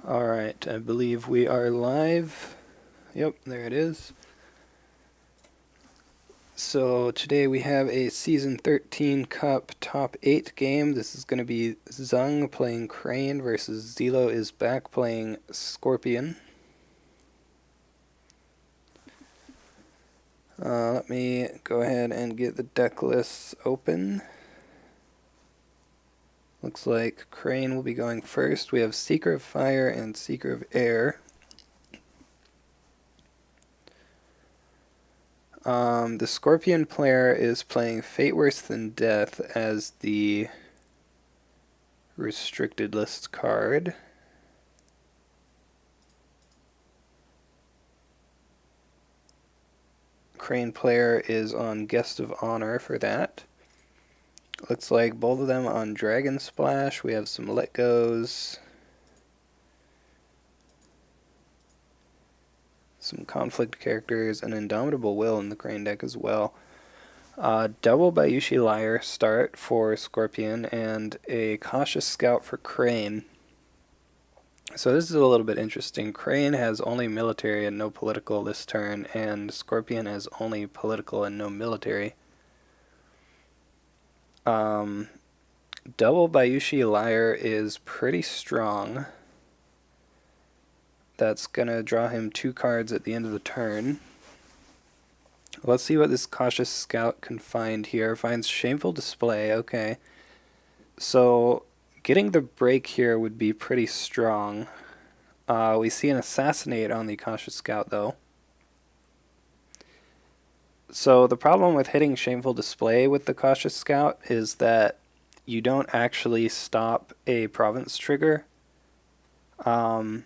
Alright, I believe we are live. Yep, there it is. So today we have a Season 13 Cup Top 8 game. This is going to be Zungg playing Crane versus zeloisback playing Scorpion. Let me go ahead and get the deck lists open. Looks like Crane will be going first. We have Seeker of Fire and Seeker of Air. The Scorpion player is playing Fate Worse Than Death as the restricted list card. Crane player is on Guest of Honor for that. Looks like both of them on Dragon Splash. We have some Let Goes, some conflict characters, an Indomitable Will in the Crane deck as well. Double Bayushi Liar start for Scorpion and a Cautious Scout for Crane. So this is a little bit interesting. Crane has only military and no political this turn, and Scorpion has only political and no military. Double Bayushi Liar is pretty strong. That's going to draw him 2 cards at the end of the turn. Let's see what this Cautious Scout can find here. Finds Shameful Display, okay. So getting the break here would be pretty strong. We see an Assassinate on the Cautious Scout though. So the problem with hitting Shameful Display with the Cautious Scout is that you don't actually stop a province trigger. When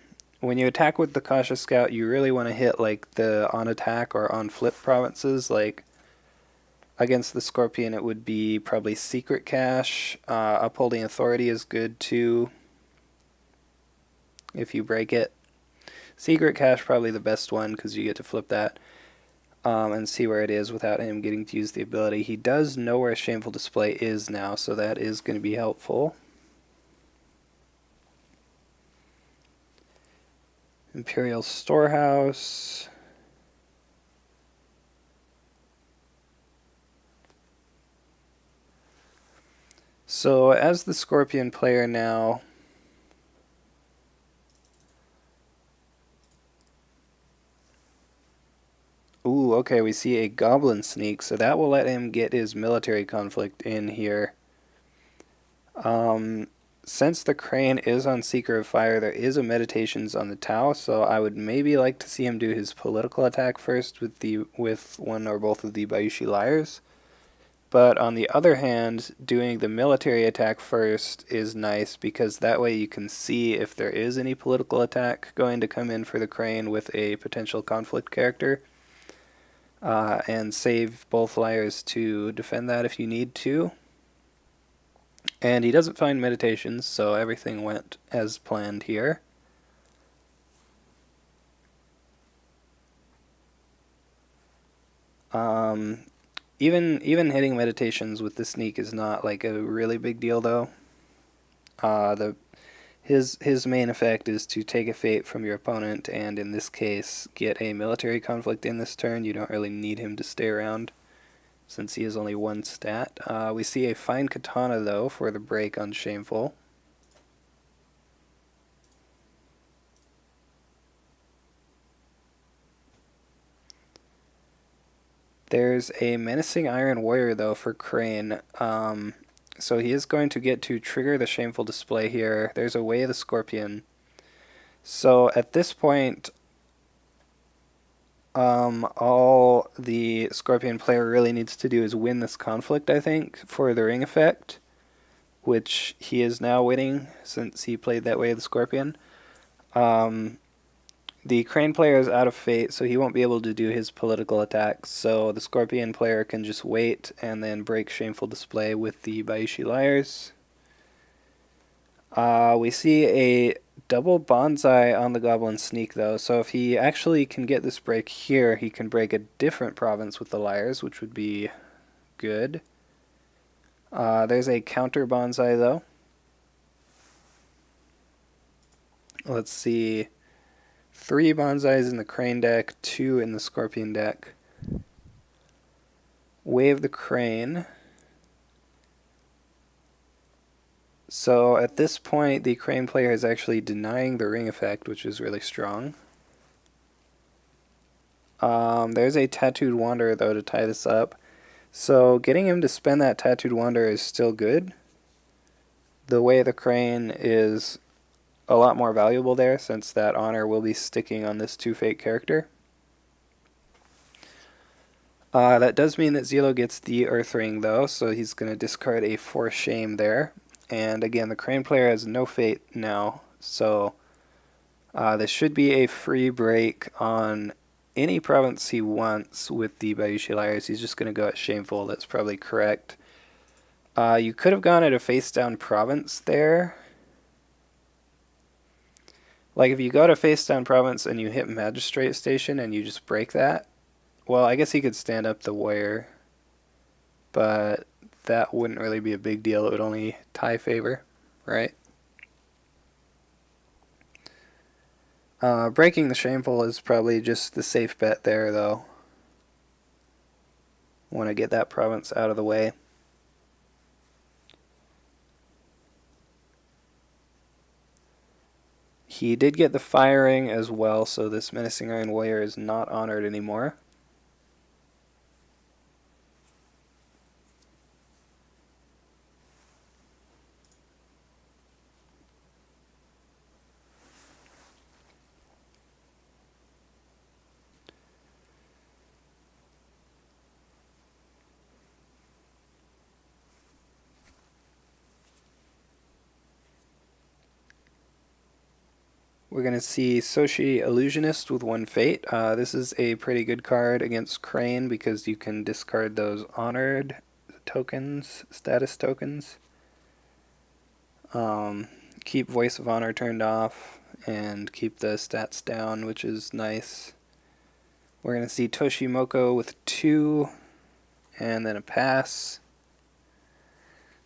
you attack with the Cautious Scout, you really want to hit like the on attack or on flip provinces. Like against the Scorpion, it would be probably Secret Cache. Upholding Authority is good too if you break it. Secret Cache probably the best one because you get to flip that and see where it is without him getting to use the ability. He does know where Shameful Display is now, so that is going to be helpful. Imperial Storehouse. So as the Scorpion player now, ooh, okay, we see a Goblin Sneak, so that will let him get his military conflict in here. Since the Crane is on Seeker of Fire, there is a Meditations on the Tau, so I would maybe like to see him do his political attack first with one or both of the Bayushi Liars. But on the other hand, doing the military attack first is nice because that way you can see if there is any political attack going to come in for the Crane with a potential conflict character. And save both Liars to defend that if you need to. And he doesn't find Meditations, so everything went as planned here. Even hitting Meditations with the Sneak is not like a really big deal though. His main effect is to take a fate from your opponent, and in this case, get a military conflict in this turn. You don't really need him to stay around, since he has only 1 stat. We see a Fine Katana, though, for the break on Shameful. There's a Menacing Iron Warrior, though, for Crane. So he is going to get to trigger the Shameful Display here. There's a Way of the Scorpion. So at this point, all the Scorpion player really needs to do is win this conflict, I think, for the ring effect, which he is now winning since he played that Way of the Scorpion. The Crane player is out of Fate, so he won't be able to do his political attacks, so the Scorpion player can just wait and then break Shameful Display with the Bayushi Liars. We see a double Bonsai on the Goblin Sneak, though, so if he actually can get this break here, he can break a different province with the Liars, which would be good. There's a counter Bonsai, though. Let's see. 3 bonsais in the crane deck, 2 in the scorpion deck. Wave the crane. So at this point, the crane player is actually denying the ring effect, which is really strong. There's a tattooed wanderer, though, to tie this up. So getting him to spend that tattooed wanderer is still good. The way the crane is a lot more valuable there, since that honor will be sticking on this 2-fate character. That does mean that Zelo gets the Earth Ring, though, so he's going to discard a 4 shame there. And again, the crane player has no fate now, so this should be a free break on any province he wants with the Bayushi Liars. He's just going to go at Shameful. That's probably correct. You could have gone at a face-down province there. Like, if you go to face-down province and you hit Magistrate Station and you just break that, well, I guess he could stand up the warrior, but that wouldn't really be a big deal. It would only tie favor, right? Breaking the Shameful is probably just the safe bet there, though. Want to get that province out of the way. He did get the firing as well, so this Menacing Iron Warrior is not honored anymore. We're going to see Soshi Illusionist with 1 fate. This is a pretty good card against Crane because you can discard those honored tokens, status tokens. Keep Voice of Honor turned off and keep the stats down, which is nice. We're going to see Toshimoko with 2 and then a pass.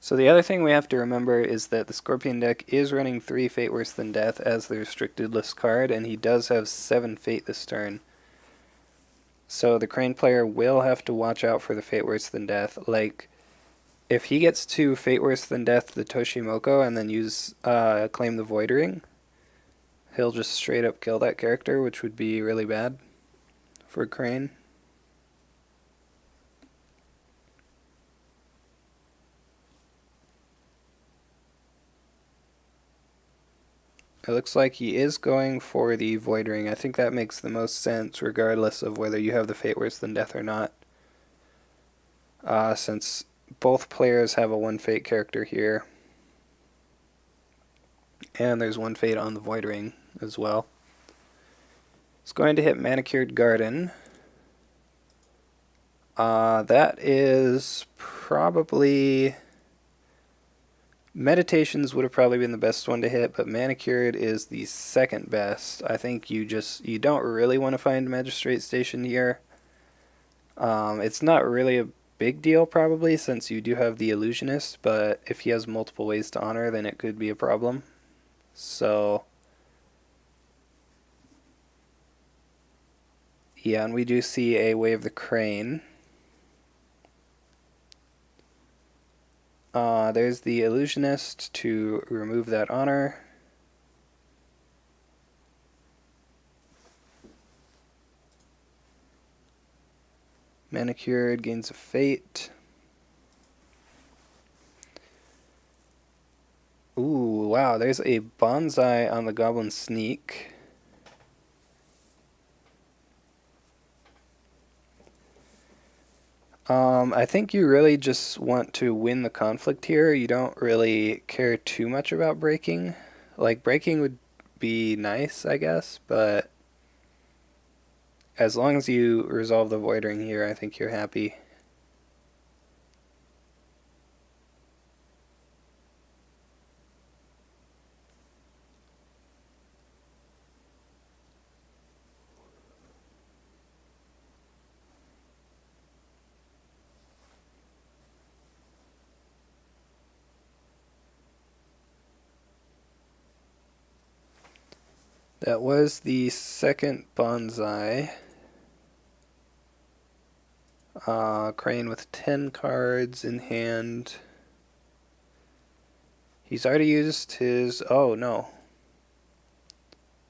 So the other thing we have to remember is that the Scorpion deck is running 3 Fate Worse Than Death as the restricted list card, and he does have 7 Fate this turn. So the Crane player will have to watch out for the Fate Worse Than Death. Like, if he gets to Fate Worse Than Death the Toshimoko and then use Claim the Void Ring, he'll just straight up kill that character, which would be really bad for Crane. It looks like he is going for the Void Ring. I think that makes the most sense regardless of whether you have the Fate Worse Than Death or not. Since both players have a 1 Fate character here. And there's 1 Fate on the Void Ring as well. It's going to hit Manicured Garden. That is probably... Meditations would have probably been the best one to hit, but Manicured is the second best. I think you don't really want to find Magistrate Station here. It's not really a big deal probably since you do have the Illusionist, but if he has multiple ways to honor, then it could be a problem. So yeah, and we do see a Wave the Crane. There's the Illusionist to remove that honor. Manicured gains a fate. Ooh, wow, there's a Bonsai on the Goblin Sneak. I think you really just want to win the conflict here. You don't really care too much about breaking. Like, breaking would be nice, I guess, but as long as you resolve the Void Ring here, I think you're happy. That was the second bonsai. Crane with 10 cards in hand. He's already used his... Oh, no.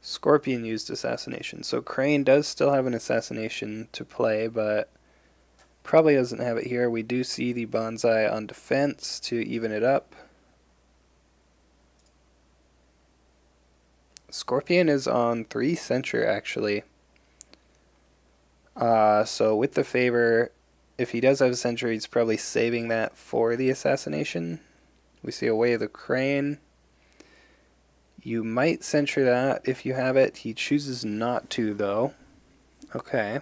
Scorpion used Assassination. So Crane does still have an Assassination to play, but probably doesn't have it here. We do see the bonsai on defense to even it up. Scorpion is on 3 Censure, actually. So with the favor, if he does have a Censure, he's probably saving that for the Assassination. We see a Way of the Crane. You might censure that if you have it. He chooses not to, though. Okay.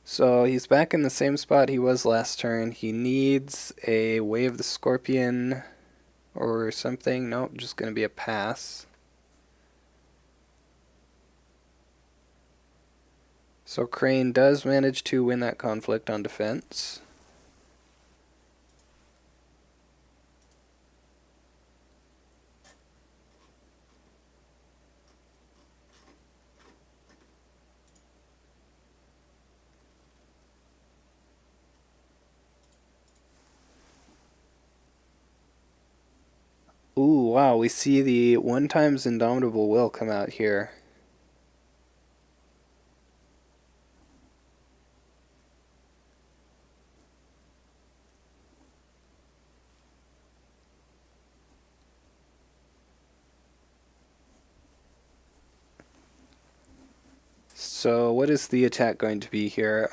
So he's back in the same spot he was last turn. He needs a Way of the Scorpion or something. Nope, just going to be a pass. So Crane does manage to win that conflict on defense. Ooh, wow, we see the 1x Indomitable Will come out here. So what is the attack going to be here?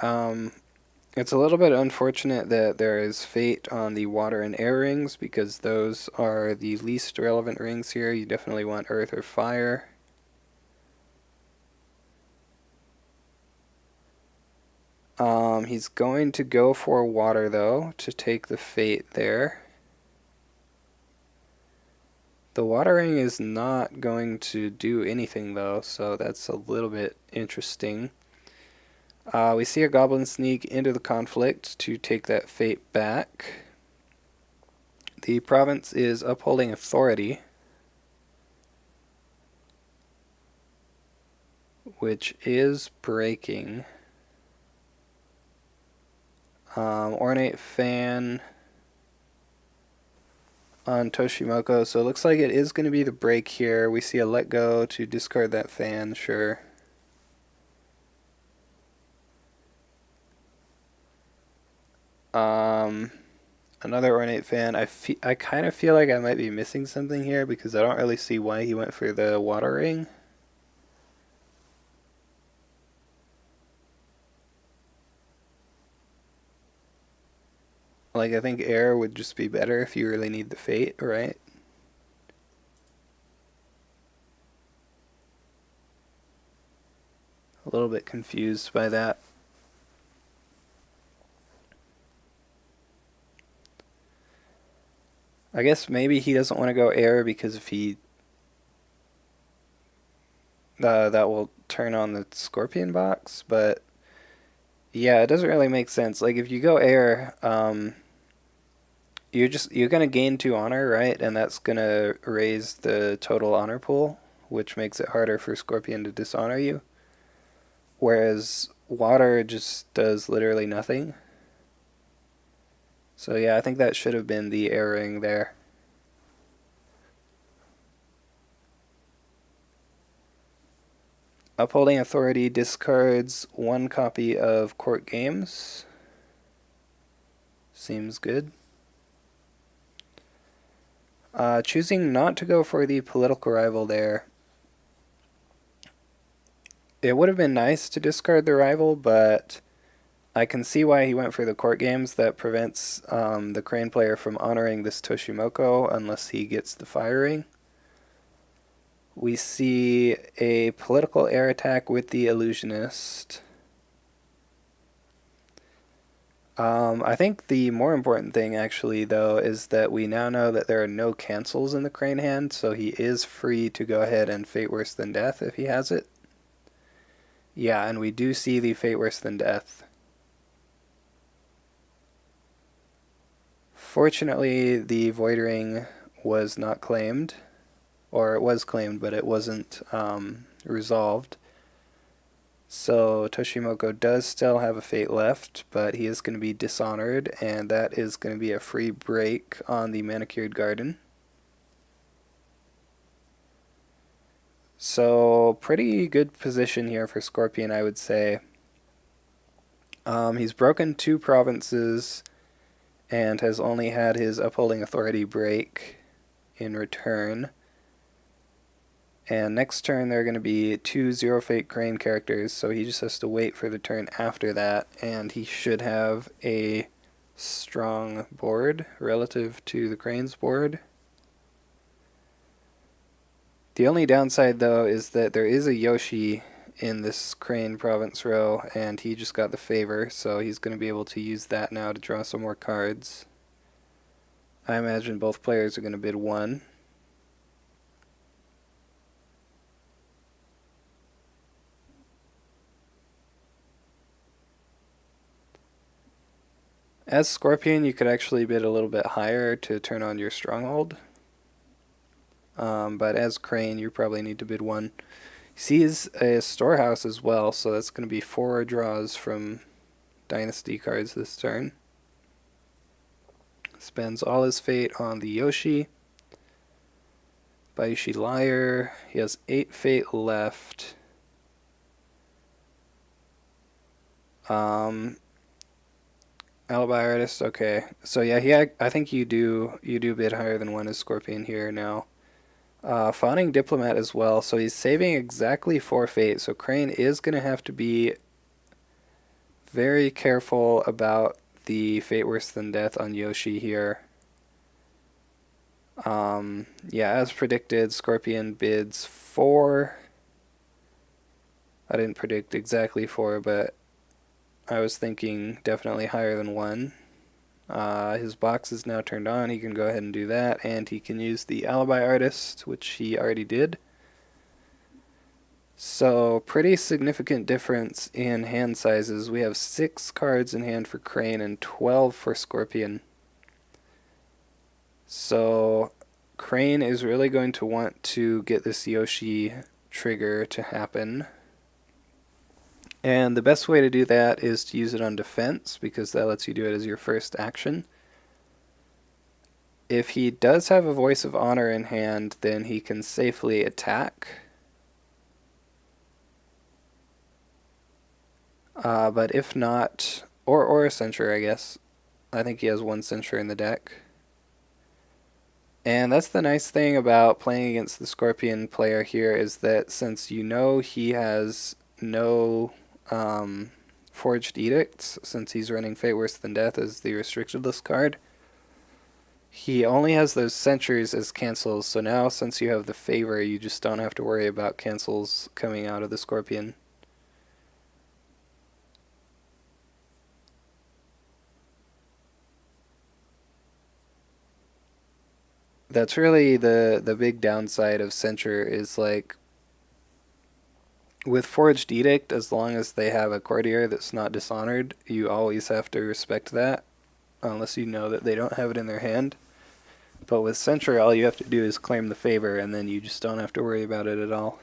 It's a little bit unfortunate that there is fate on the water and air rings because those are the least relevant rings here. You definitely want earth or fire. He's going to go for water though to take the fate there. The water ring is not going to do anything though, so that's a little bit interesting. We see a goblin sneak into the conflict to take that fate back. The province is upholding authority, which is breaking. Ornate fan on Toshimoko, so it looks like it is going to be the break here. We see a let go to discard that fan, sure. Another ornate fan. I kind of feel like I might be missing something here because I don't really see why he went for the water ring. Like, I think air would just be better if you really need the fate, right? A little bit confused by that. I guess maybe he doesn't want to go air because if he... that will turn on the scorpion box, but... Yeah, it doesn't really make sense. Like, if you go air, you're gonna gain 2 honor, right? And that's gonna raise the total honor pool, which makes it harder for Scorpion to dishonor you. Whereas water just does literally nothing. So yeah, I think that should have been the air ring there. Upholding Authority discards 1 copy of Court Games. Seems good. Choosing not to go for the political rival there. It would have been nice to discard the rival, but I can see why he went for the Court Games. That prevents the Crane player from honoring this Toshimoko unless he gets the firing. We see a political air attack with the Illusionist. I think the more important thing, actually, though, is that we now know that there are no cancels in the Crane hand, so he is free to go ahead and Fate Worse Than Death if he has it. Yeah, and we do see the Fate Worse Than Death. Fortunately, the Void Ring was not claimed, or it was claimed, but it wasn't resolved. So Toshimoko does still have a fate left, but he is going to be dishonored, and that is going to be a free break on the Manicured Garden. So pretty good position here for Scorpion, I would say. He's broken 2 provinces and has only had his upholding authority break in return. And next turn there are going to be 2 Zero Fate Crane characters, so he just has to wait for the turn after that, and he should have a strong board relative to the Crane's board. The only downside, though, is that there is a Yoshi in this Crane province row, and he just got the favor, so he's going to be able to use that now to draw some more cards. I imagine both players are going to bid 1. As Scorpion, you could actually bid a little bit higher to turn on your stronghold. But as Crane, you probably need to bid 1. He sees a storehouse as well, so that's going to be 4 draws from Dynasty cards this turn. Spends all his fate on the Yoshi. Bayushi Liar. He has 8 fate left. Alibi Artist, okay. So yeah, I think you do bid higher than 1 as Scorpion here now. Fawning Diplomat as well, so he's saving exactly 4 fate, so Crane is going to have to be very careful about the fate worse than death on Yoshi here. Yeah, as predicted, Scorpion bids 4. I didn't predict exactly 4, but I was thinking definitely higher than 1. His box is now turned on. He can go ahead and do that, and he can use the Alibi Artist, which he already did. So, pretty significant difference in hand sizes. We have 6 cards in hand for Crane and 12 for Scorpion. So, Crane is really going to want to get this Yoshi trigger to happen. And the best way to do that is to use it on defense, because that lets you do it as your first action. If he does have a Voice of Honor in hand, then he can safely attack. But if not, or a Censure, I guess. I think he has 1 Censure in the deck. And that's the nice thing about playing against the Scorpion player here, is that since you know he has no Forged Edicts, since he's running Fate Worse Than Death as the restricted list card, he only has those Censures as cancels, so now since you have the favor, you just don't have to worry about cancels coming out of the Scorpion. That's really the big downside of Censure, is like with Forged Edict, as long as they have a courtier that's not dishonored, you always have to respect that, unless you know that they don't have it in their hand. But with Censure, all you have to do is claim the favor, and then you just don't have to worry about it at all.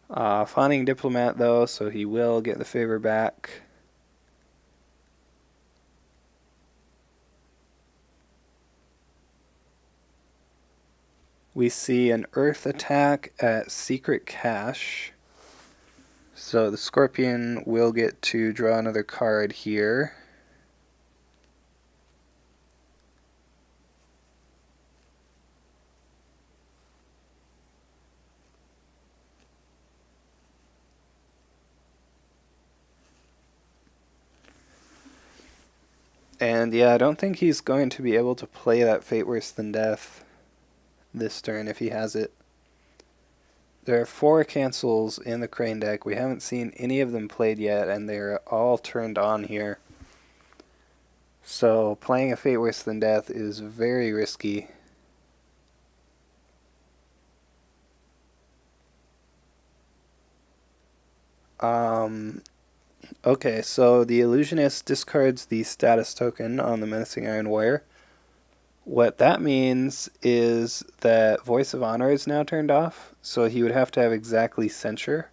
Fawning Diplomat, though, so he will get the favor back. We see an Earth attack at Secret Cache. So the Scorpion will get to draw another card here. And yeah, I don't think he's going to be able to play that Fate Worse Than Death this turn if he has it. There are 4 cancels in the Crane deck. We haven't seen any of them played yet, and they're all turned on here. So playing a Fate Worse Than Death is very risky. Okay, so the illusionist discards the status token on the menacing iron wire. What that means is that Voice of Honor is now turned off, so he would have to have exactly censure.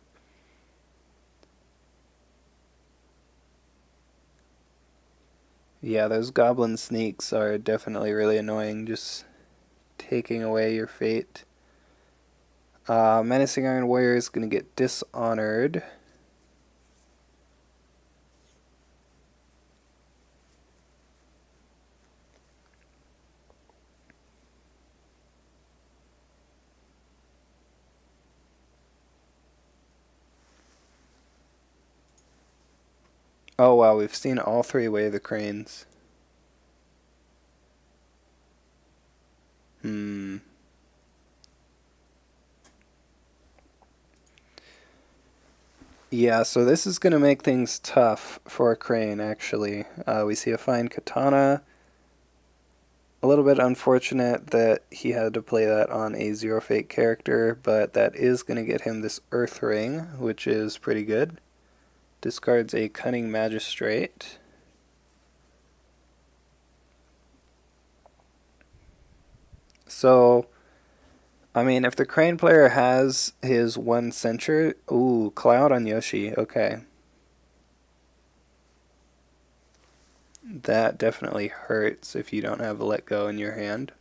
Yeah, those goblin sneaks are definitely really annoying, just taking away your fate. Menacing Iron Warrior is going to get dishonored. Oh wow, we've seen all three Way of the Cranes. Hmm. Yeah, so this is going to make things tough for a Crane, actually. We see a fine katana. A little bit unfortunate that he had to play that on a Zero Fate character, but that is going to get him this Earth Ring, which is pretty good. Discards a Cunning Magistrate. So, I mean, if the Crane player has his one censure... Ooh, Cloud on Yoshi, okay. That definitely hurts if you don't have a Let Go in your hand.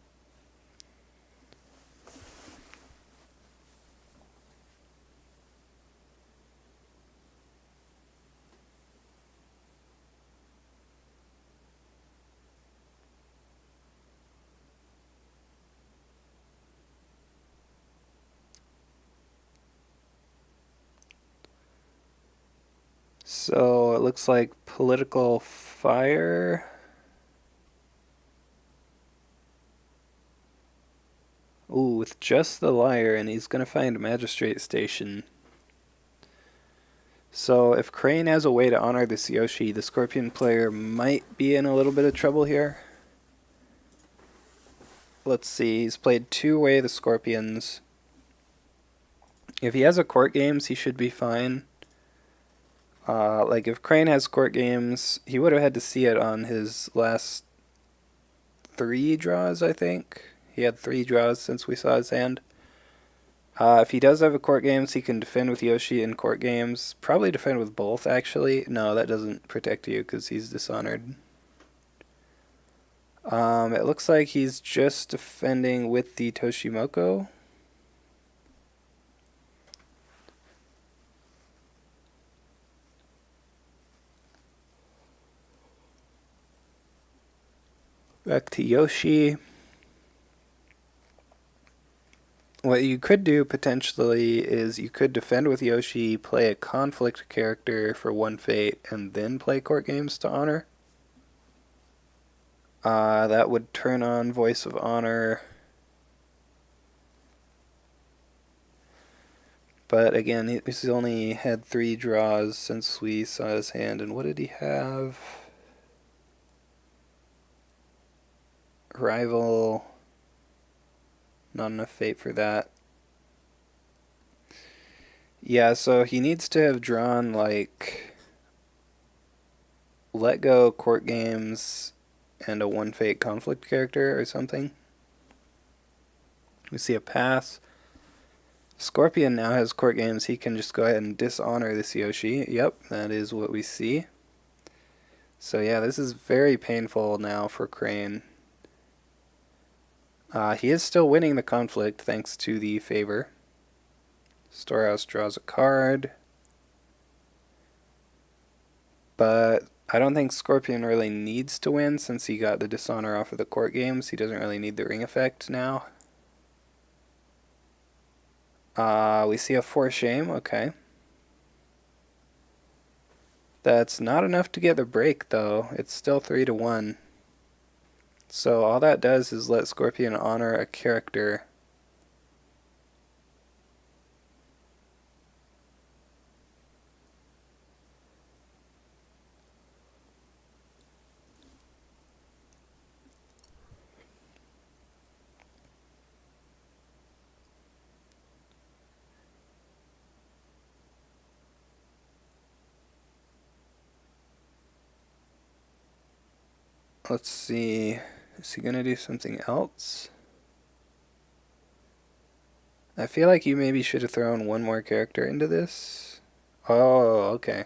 So it looks like Political Fire. Ooh, with just the Liar, and he's going to find Magistrate Station. So if Crane has a way to honor this Yoshi, the Scorpion player might be in a little bit of trouble here. Let's see, he's played two Way of the Scorpions. If he has a Court Games, he should be fine. Like if Crane has Court Games, he would have had to see it on his last three draws, I think. He had three draws since we saw his hand. If he does have a Court Games, he can defend with Yoshi in Court Games. Probably defend with both, actually. No, that doesn't protect you because he's Dishonored. It looks like he's just defending with the Toshimoko. Back to Yoshi. What you could do potentially is you could defend with Yoshi, play a conflict character for one fate, and then play Court Games to honor. That would turn on Voice of Honor. But again, he's only had three draws since we saw his hand. And what did he have? Rival. Not enough fate for that. Yeah, so he needs to have drawn like Let Go, Court Games, and a one fate conflict character or something. We see a pass. Scorpion now has Court Games. He can just go ahead and dishonor this Yoshi. Yep, that is what we see. So yeah, this is very painful now for Crane. He is still winning the conflict thanks to the favor. Storehouse draws a card. But I don't think Scorpion really needs to win since he got the dishonor off of the Court Games. He doesn't really need the ring effect now. We see a 4 shame, okay. That's not enough to get the break though. It's still 3-1. So all that does is let Scorpion honor a character. Let's see. Is he gonna do something else? I feel like you maybe should have thrown one more character into this. Oh, okay.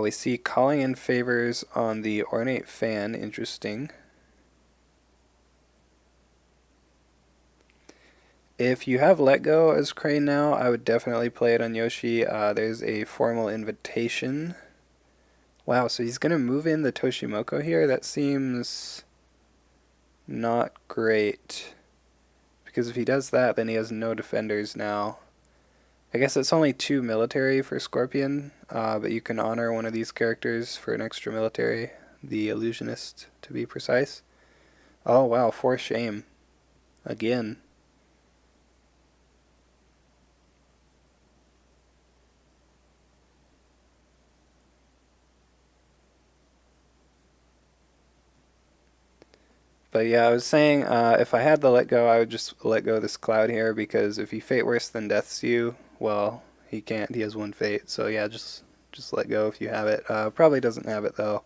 We see calling in favors on the ornate fan. Interesting. If you have Let Go as Crane now, I would definitely play it on Yoshi. There's a formal invitation. Wow, so he's going to move in the Toshimoko here? That seems not great. Because if he does that, then he has no defenders now. I guess it's only 2 military for Scorpion, but you can honor one of these characters for an extra military. The Illusionist, to be precise. Oh, wow, 4 shame. Again. But yeah, I was saying, if I had the Let Go, I would just let go of this Cloud here, because if he Fate Worse Than Deaths you, well, he can't. He has 1 Fate. So yeah, just let go if you have it. Probably doesn't have it, though.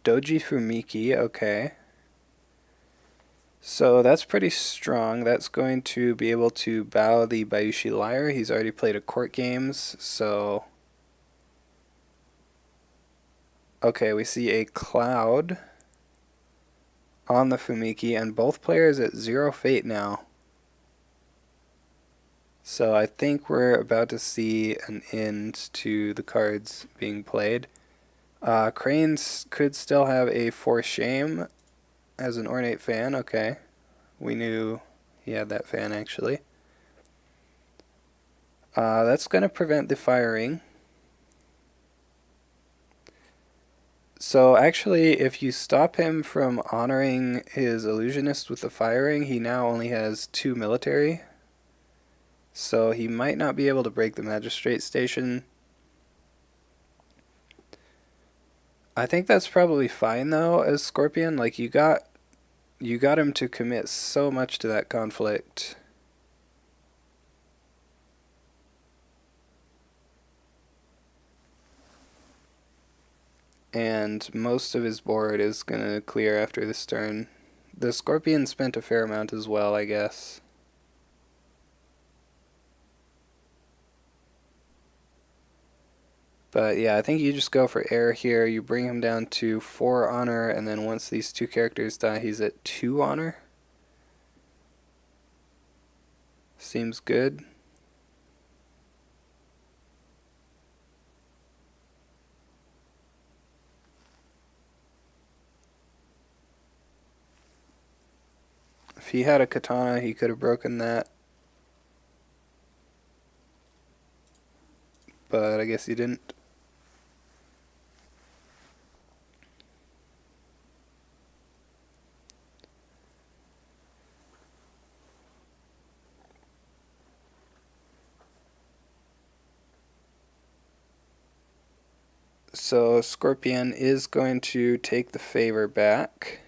Doji Fumiki, okay. So that's pretty strong. That's going to be able to bow the Bayushi Lyre. He's already played a court games, so... Okay, we see a Cloud on the Fumiki, and both players at 0 Fate now. So I think we're about to see an end to the cards being played. Cranes could still have a 4 Shame as an ornate fan. Okay, we knew he had that fan actually. That's going to prevent the firing. So actually, if you stop him from honoring his illusionist with the firing, he now only has 2 military. So he might not be able to break the magistrate station. I think that's probably fine though, as Scorpion. Like you got him to commit so much to that conflict. And most of his board is going to clear after this turn. The Scorpion spent a fair amount as well, I guess. But yeah, I think you just go for air here. You bring him down to 4 honor, and then once these 2 characters die, he's at 2 honor. Seems good. If he had a katana, he could have broken that. But I guess he didn't. So Scorpion is going to take the favor back.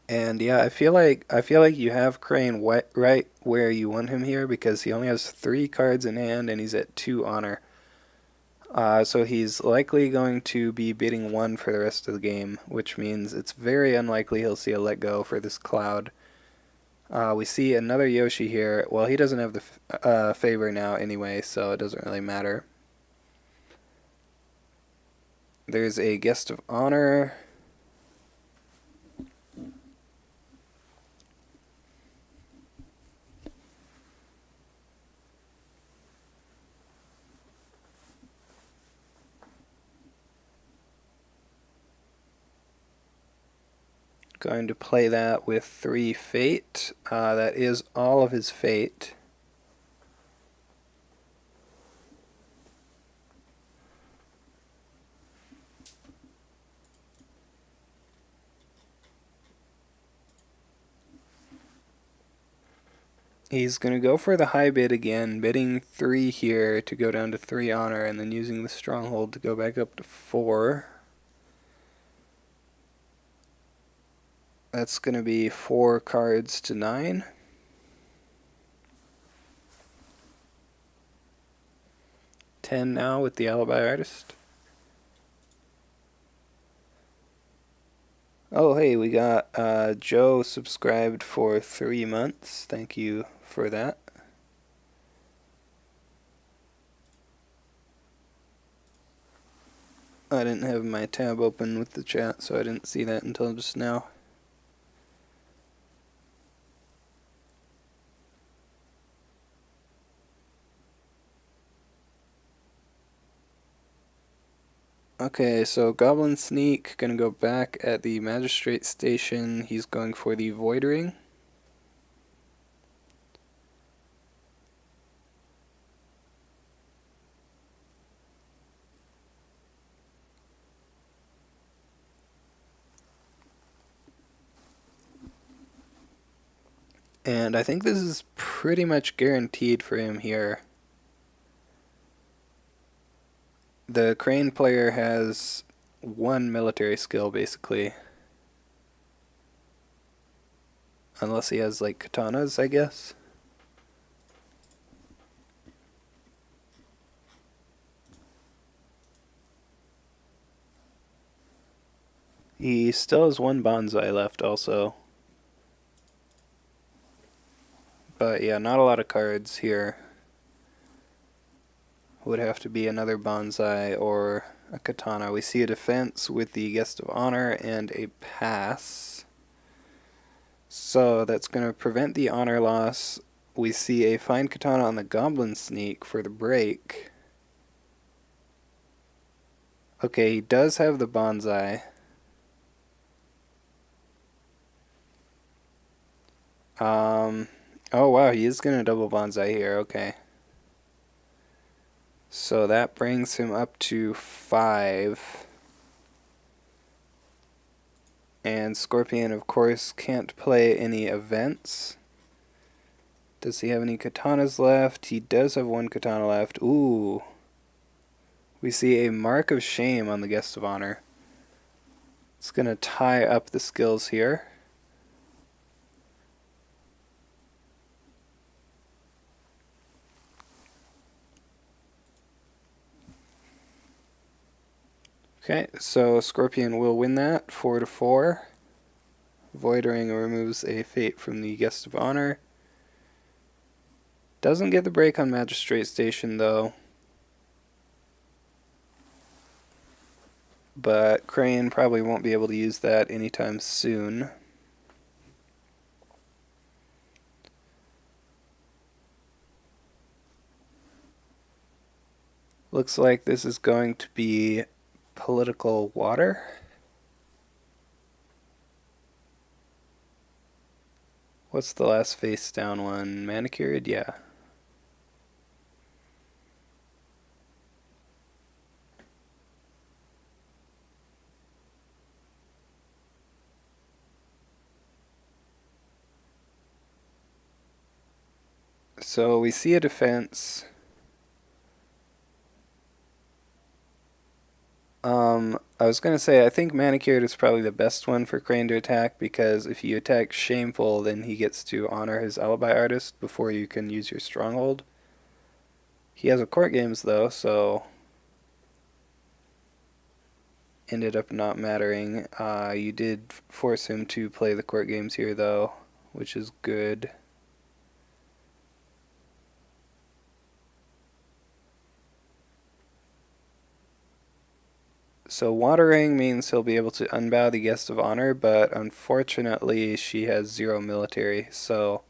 And yeah, I feel like you have Crane right where you want him here, because he only has 3 cards in hand and he's at 2 honor. So he's likely going to be bidding 1 for the rest of the game, which means it's very unlikely he'll see a let go for this Cloud. We see another Yoshi here. Well, he doesn't have the favor now anyway, so it doesn't really matter. There's a Guest of Honor. Going to play that with 3 Fate. That is all of his Fate. He's going to go for the high bid again, bidding 3 here to go down to 3 honor, and then using the stronghold to go back up to 4. That's going to be 4 cards to 9. $10 now with the alibi artist. Oh, hey, we got Joe subscribed for 3 months. Thank you for that. I didn't have my tab open with the chat, so I didn't see that until just now. Okay, so Goblin Sneak gonna go back at the Magistrate Station. He's going for the Void Ring. And I think this is pretty much guaranteed for him here. The Crane player has 1 military skill, basically. Unless he has, like, katanas, I guess. He still has 1 bonsai left, also. But yeah, not a lot of cards here. Would have to be another bonsai or a katana. We see a defense with the guest of honor and a pass. So that's going to prevent the honor loss. We see a fine katana on the goblin sneak for the break. Okay, he does have the bonsai. Oh wow, he is going to double bonsai here, okay. So that brings him up to 5. And Scorpion, of course, can't play any events. Does he have any katanas left? He does have 1 katana left. Ooh. We see a mark of shame on the guest of honor. It's going to tie up the skills here. Okay, so Scorpion will win that 4-4. Void Ring removes a fate from the guest of honor. Doesn't get the break on Magistrate Station though. But Crane probably won't be able to use that anytime soon. Looks like this is going to be political water. What's the last face down one? Manicured? Yeah. So we see a defense. I was going to say, I think Manicured is probably the best one for Crane to attack, because if you attack Shameful, then he gets to honor his alibi artist before you can use your stronghold. He has a court games though, so ended up not mattering. You did force him to play the court games here though, which is good. So watering means he'll be able to unbow the guest of honor, but unfortunately she has 0 military, so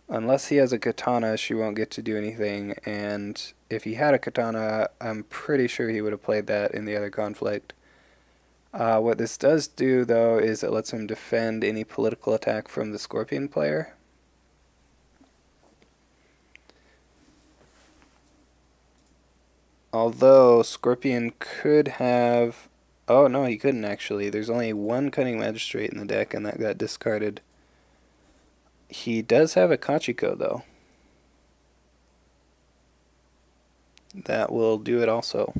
unless he has a katana, she won't get to do anything, and if he had a katana, I'm pretty sure he would have played that in the other conflict. What this does do, though, is it lets him defend any political attack from the Scorpion player. Although Scorpion could have... Oh, no, he couldn't actually. There's only 1 Cunning Magistrate in the deck, and that got discarded. He does have a Kachiko, though. That will do it also.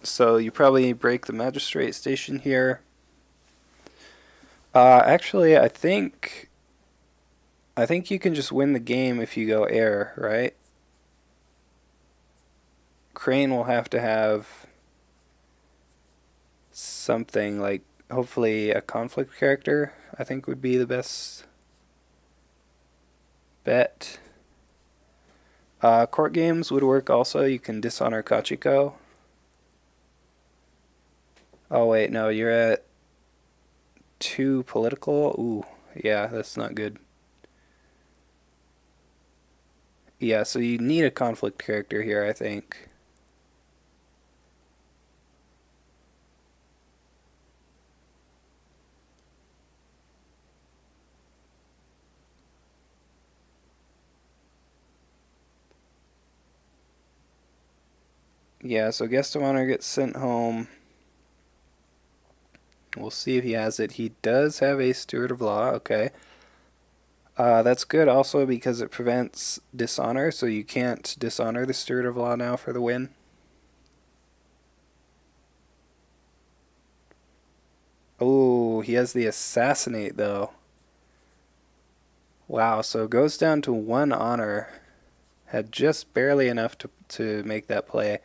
So you probably break the magistrate station here. Actually, I think you can just win the game if you go air, right? Crane will have to have something like, hopefully a conflict character, I think would be the best bet. Court games would work also. You can dishonor Kachiko. Oh wait, no, you're at 2 political. Ooh, yeah, that's not good. Yeah, so you need a conflict character here, I think. Yeah, so guest of honor gets sent home. We'll see if he has it. He does have a steward of law, okay. That's good also because it prevents dishonor, so you can't dishonor the steward of law now for the win. Oh, he has the assassinate though. Wow, so it goes down to 1 honor. Had just barely enough to make that play.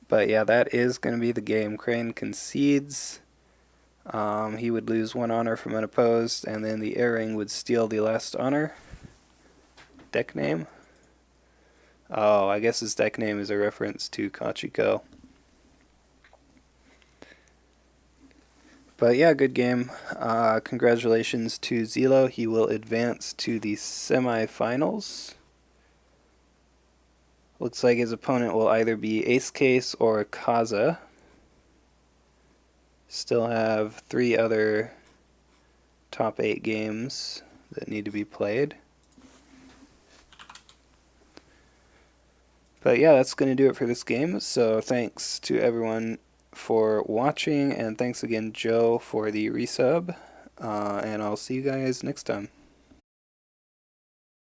But yeah, that is going to be the game. Crane concedes. He would lose 1 honor from unopposed, and then the airing would steal the last honor. Deck name? Oh, I guess his deck name is a reference to Kachiko. But yeah, good game. Congratulations to Zelo. He will advance to the semifinals. Looks like his opponent will either be Ace Case or Kaza. Still have 3 other top 8 games that need to be played. But yeah, that's going to do it for this game. So thanks to everyone for watching, and thanks again, Joe, for the resub. And I'll see you guys next time.